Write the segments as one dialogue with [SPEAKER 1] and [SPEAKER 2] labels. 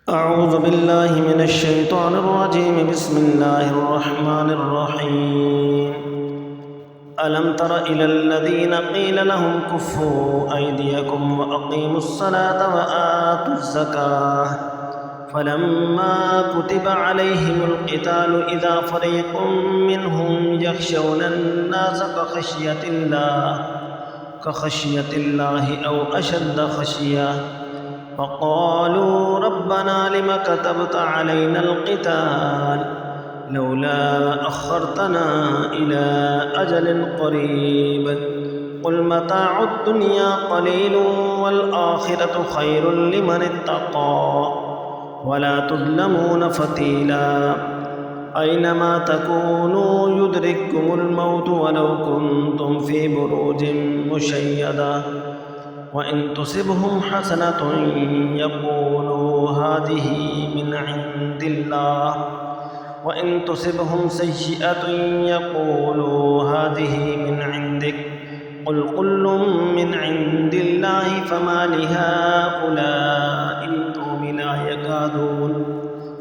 [SPEAKER 1] أعوذ بالله من الشيطان الرجيم. بسم الله الرحمن الرحيم. ألم تر إلى الذين قيل لهم كفوا أيديكم وأقيموا الصلاة وآتوا الزكاة فلما كتب عليهم القتال إذا فريق منهم يخشون الناس كخشية الله أو أشد خشية فقالوا ربنا لم كتبت علينا القتال لولا أخرتنا إلى أجل قريب قل متاع الدنيا قليل والآخرة خير لمن اتقى ولا تظلمون فتيلا أينما تكونوا يدرككم الموت ولو كنتم في بروج مشيدة وإن تصبهم حسنة يقولوا هذه من عند الله وإن تصبهم سيئة يقولوا هذه من عندك قل كل من عند الله فما لهؤلاء القوم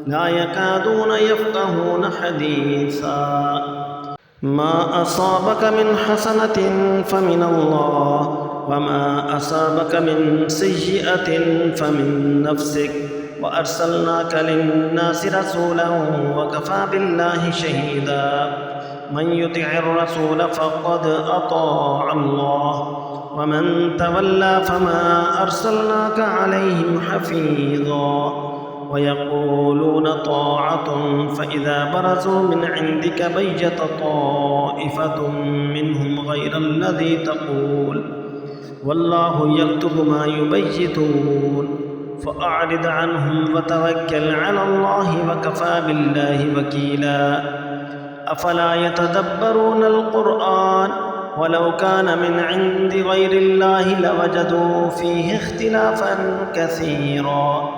[SPEAKER 1] لا يكادون يفقهون حديثا ما أصابك من حسنة فمن الله وما أصابك من سيئة فمن نفسك وأرسلناك للناس رسولا وكفى بالله شهيدا من يطع الرسول فقد أطاع الله ومن تولى فما أرسلناك عليهم حفيظا ويقولون طاعة فإذا برزوا من عندك بيت طائفة منهم غير الذي تقول والله يكتب ما يبيتون فأعرض عنهم وتوكل على الله وكفى بالله وكيلا أفلا يتدبرون القرآن ولو كان من عند غير الله لوجدوا فيه اختلافا كثيرا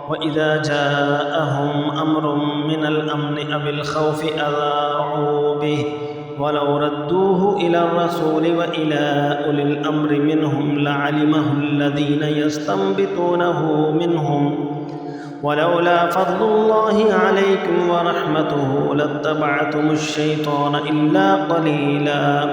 [SPEAKER 1] وإذا جاءهم أمر من الأمن أو الخوف أذاعوا به ولو ردوه إلى الرسول وإلى أولي الأمر منهم لعلمه الذين يستنبطونه منهم ولولا فضل الله عليكم ورحمته لاتبعتم الشيطان إلا قليلا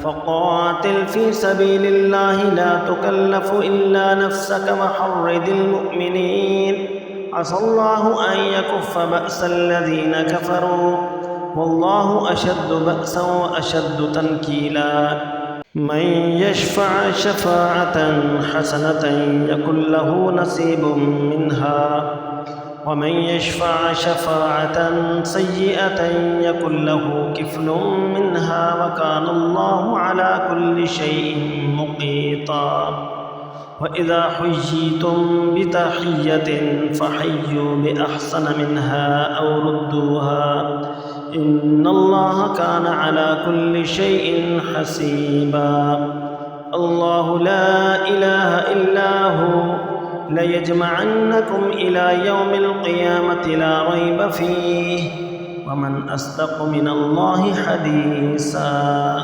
[SPEAKER 1] فقاتل في سبيل الله لا تكلف إلا نفسك وحرض المؤمنين عسى الله أن يكف بأس الذين كفروا والله أشد بأسا وأشد تنكيلا من يشفع شفاعة حسنة يكن له نصيب منها ومن يشفع شفاعة سيئة يكن له كفل منها وكان الله على كل شيء مقيتا وإذا حييتم بتحية فحيوا بأحسن منها أو ردوها إن الله كان على كل شيء حسيبا الله لا إله إلا هو ليجمعنكم إلى يوم القيامة لا ريب فيه ومن أصدق من الله حديثا.